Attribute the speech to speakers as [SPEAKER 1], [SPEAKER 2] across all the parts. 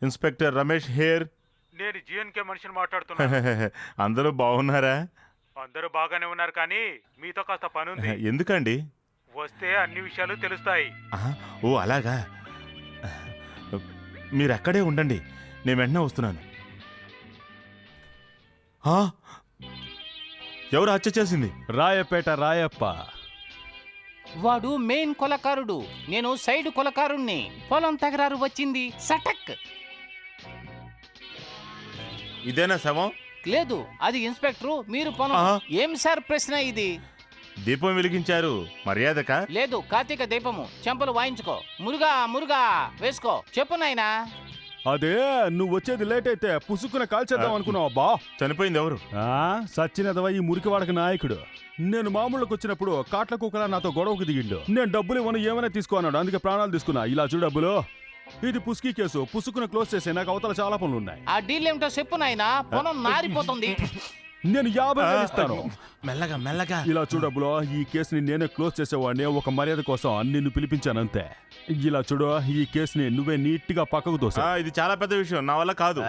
[SPEAKER 1] Inspector Ramesh hair.
[SPEAKER 2] నేను GNK మనిషిని మాట్లాడుతున్నా.
[SPEAKER 1] అందరూ బాగున్నారా?
[SPEAKER 2] అందరూ బాగానే ఉన్నారు, కానీ మీతో కాస్త పని ఉంది.
[SPEAKER 1] ఎందుకండి?
[SPEAKER 2] వస్తే అన్ని విషయాలు తెలుస్తాయి.
[SPEAKER 1] ఓ అలాగా, మీరు అక్కడే ఉండండి, నేను వెంటనే వస్తున్నాను. ఎవరు హత్య చేసింది?
[SPEAKER 3] రాయపేట రాయప్ప.
[SPEAKER 4] వాడు మెయిన్ కొలకారుడు, నేను సైడ్ కొలకారుణ్ణి. పొలం తగరారు వచ్చింది, సటక్.
[SPEAKER 1] ఇదేనా శవం?
[SPEAKER 4] లేదు, అది ఇన్స్పెక్టర్, మీరు పొలం. ఏం సార్ ప్రశ్న ఇది?
[SPEAKER 1] దీపం వెలిగించారు, మర్యాదక?
[SPEAKER 4] లేదు, కార్తీక దీపము. చెంపలు వాయించుకో. మురుగా మురుగా వేసుకో. చెప్పు నాయనా.
[SPEAKER 3] అదే నువ్వు వచ్చేది లేట్ అయితే పుసుకున కాల్చేద్దాం అనుకున్నావు. అబ్బా,
[SPEAKER 1] చనిపోయింది ఎవరు?
[SPEAKER 3] సచ్చినదవా ఈ మురికివాడక నాయకుడు. నేను మామూలుకి వచ్చినప్పుడు కాట్ల కుక్కలా నాతో గొడవకు దిగిండు. నేను డబ్బులు ఇవ్వను, ఏమైనా తీసుకో అన్నాడు, అందుకే ప్రాణాలు తీసుకున్నా. ఇలా చూడు డబ్బులు, ఇది పుస్కీ కేసు, పుసుకున క్లోజ్ చేసే. నాకు అవతల చాలా పనులు ఉన్నాయి.
[SPEAKER 4] ఆ డీల్ ఏమిటో చెప్పు నాయనా, పొలం నారిపోతుంది.
[SPEAKER 3] నేను 50,000 ఇస్తాను.
[SPEAKER 1] మెల్లగా మెల్లగా.
[SPEAKER 3] ఇలా చూడబ్బులో, ఈ కేసుని నేనే క్లోజ్ చేసేవాడిని. ఒక మర్యాద కోసం నిన్ను పిలిపించానంతే. ఇలా చూడు, ఈ కేసుని నువ్వే నీట్ గా పక్కకు దోసా.
[SPEAKER 1] ఇది చాలా పెద్ద విషయం, నా వల్ల కాదు.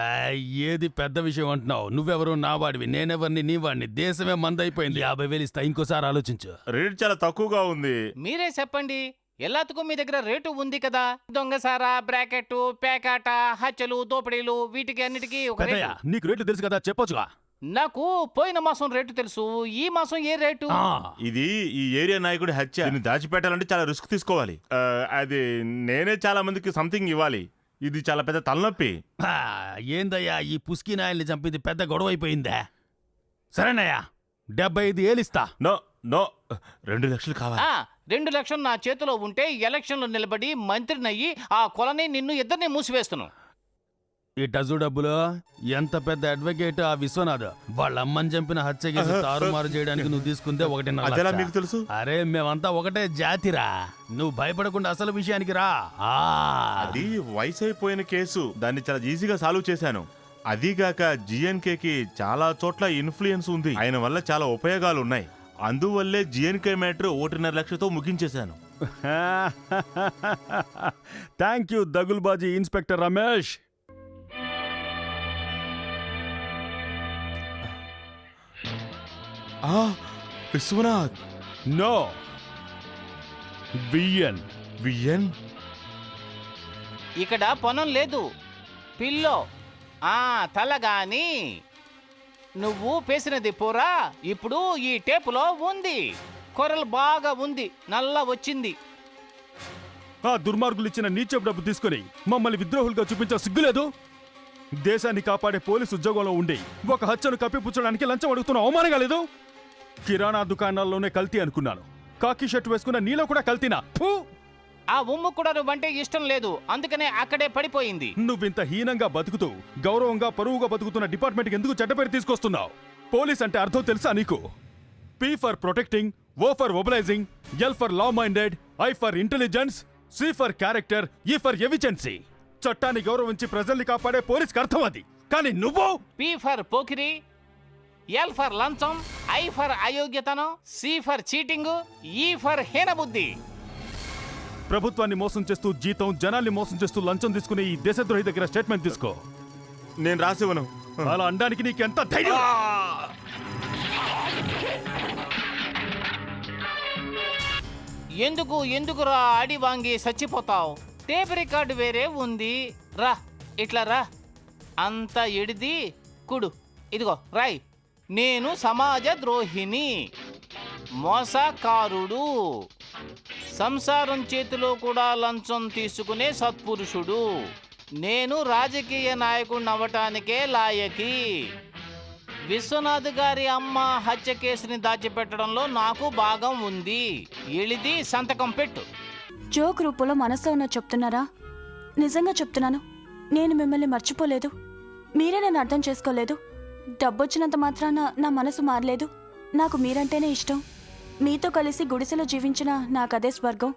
[SPEAKER 3] ఏది పెద్ద విషయం అంటున్నావు? నువ్వెవరు నా వాడివి, నేనెవరిని నీ వాడిని. దేశమే మందైపోయింది. 50,000 ఇస్తా, ఇంకోసారి ఆలోచించు.
[SPEAKER 1] రేట్ చాలా తక్కువగా ఉంది.
[SPEAKER 4] మీరే చెప్పండి, ఎల్లాతుకు మీ దగ్గర రేటు ఉంది కదా. దొంగసారా, బ్రాకెట్, పేకాట, హత్యలు, దోపిడీలు, వీటికి అన్నిటికీ ఒక రేటు.
[SPEAKER 3] నీకు రేటు తెలుసు కదా, చెప్పొచ్చుగా.
[SPEAKER 4] నాకు పోయిన మాసం రేటు తెలుసు, ఈ మాసం ఏ రేటు?
[SPEAKER 1] ఇది ఈ ఏరియా నాయకుడి హత్య. దీన్ని దాచిపెట్టాలంటే చాలా రిస్క్ తీసుకోవాలి. అది నేనే చాలా మందికి సంథింగ్ ఇవ్వాలి. ఇది చాలా పెద్ద తలనొప్పి.
[SPEAKER 3] ఏందయ్యా, ఈ పుస్కీ నాయల్ని చంపింది పెద్ద గొడవ అయిపోయిందా? సరేనయ్యా, 75,000 ఇస్తా.
[SPEAKER 1] నో నో, 2 లక్షలు కావాలి.
[SPEAKER 4] 2 లక్షలు నా చేతిలో ఉంటే ఎలక్షన్లో నిలబడి మంత్రినయ్యి ఆ కొలని నిన్ను ఇద్దరిని మూసివేస్తున్నాను.
[SPEAKER 3] ఇట చూడబ్బులు, ఎంత పెద్ద అడ్వకేట్ ఆ విశ్వనాథ్. వాళ్ళ అమ్మని చంపిన హత్య కేసు తారుమారు చేయడానికి నువ్వు తీసుకుందే 1.5
[SPEAKER 1] మీకు తెలుసు?
[SPEAKER 3] అరే మేమంతా ఒకటే జాతిరా, నువ్వు భయపడకుండా అసలు విషయానికి రా.
[SPEAKER 1] అది వయసు అయిపోయిన కేసు, దాన్ని చాలా ఈజీగా సాల్వ్ చేశాను. అదీగాక జిఎన్కేకి చాలా చోట్ల ఇన్ఫ్లుయెన్స్ ఉంది, ఆయన వల్ల చాలా ఉపయోగాలు ఉన్నాయి. అందువల్లే జిఎన్కే మ్యాటర్ 1.5 లక్షతో ముగించేశాను.
[SPEAKER 3] థ్యాంక్ యూ దగుల్బాజీ inspector Ramesh.
[SPEAKER 1] Vishwanath.
[SPEAKER 3] No, VN.
[SPEAKER 1] VN?
[SPEAKER 4] ఇక్కడ పొనం లేదు, పిల్లో. తలగాని నువ్వు పేసినది పోరా. ఇప్పుడు ఈ టేపులో ఉంది, కొరలు బాగా ఉంది, నల్ల వచ్చింది.
[SPEAKER 3] ఆ దుర్మార్గులు ఇచ్చిన నీచపు డబ్బు తీసుకుని మమ్మల్ని విద్రోహులుగా చూపించే సిగ్గులేదు? దేశాన్ని కాపాడే పోలీసు ఉద్యోగంలో ఉండి ఒక హత్యను కప్పిపుచ్చడానికి లంచం అడుగుతున్న అవమానంగా లేదు? కిరాణా దుకాణాల్లోనే కల్తీ అనుకున్నాను, కాకి షర్ట్ వేసుకున్న నీలో కూడా కల్తీనా?
[SPEAKER 4] ఆ ఉమ్ము కూడా నువ్వంటే ఇష్టం లేదు, అందుకనే అక్కడే పడిపోయింది.
[SPEAKER 3] నువ్వింత హీనంగా బతుకుతూ గౌరవంగా పరువుగా బతుకుతున్న డిపార్ట్మెంట్కి ఎందుకు చెడ్డ పేరు తీసుకొస్తున్నావు? పోలీస్ అంటే అర్థం తెలుసా నీకు? P for protecting, O for mobilising, L for law minded, I for intelligence, C for character, E for efficiency. చట్టాన్ని గౌరవించి ప్రజల్ని కాపాడే పోలీస్కి అర్థం అది. కానీ నువ్వు
[SPEAKER 4] పి ఫర్ పోకిరి, ఎల్ ఫర్ లంచం, ఐ ఫర్ అయోగ్యతనం, C for cheating, E for హీనబుద్ధి.
[SPEAKER 3] ప్రభుత్వాన్ని మోసం చేస్తూ జీతం, జనాల్ని మోసం చేస్తూ లంచం తీసుకునే ఈ దేశద్రోహి దగ్గర స్టేట్మెంట్ తీసుకో.
[SPEAKER 1] నేను రాసివ్వను.
[SPEAKER 3] అలా అనడానికి నీకెంత ధైర్యం?
[SPEAKER 4] ఎందుకురా అడి వాంగి చచ్చిపోతావు? టేప్ రికార్డు వేరే ఉంది. రా, ఇట్లా రా. అంత ఎడిది కుడు, ఇదిగో రాయ్. నేను సమాజ ద్రోహిని, మోసకారుడు, సంసారం చేతిలో కూడా లంచం తీసుకునే సత్పురుషుడు. నేను రాజకీయ నాయకుడిని అవ్వటానికే లాయకి. విశ్వనాథ్ గారి అమ్మ హత్య కేసుని దాచిపెట్టడంలో నాకు భాగం ఉంది. ఎళిది సంతకం పెట్టు.
[SPEAKER 5] జోక్ రూపంలో మనసులో ఉన్న చెప్తున్నారా? నిజంగా చెప్తున్నాను, నేను మిమ్మల్ని మర్చిపోలేదు, మీరే నన్ను అర్థం చేసుకోలేదు. డబ్బొచ్చినంత మాత్రాన నా మనసు మారలేదు. నాకు మీరంటేనే ఇష్టం. మీతో కలిసి గుడిసెలో జీవించిన నాకదే స్వర్గం.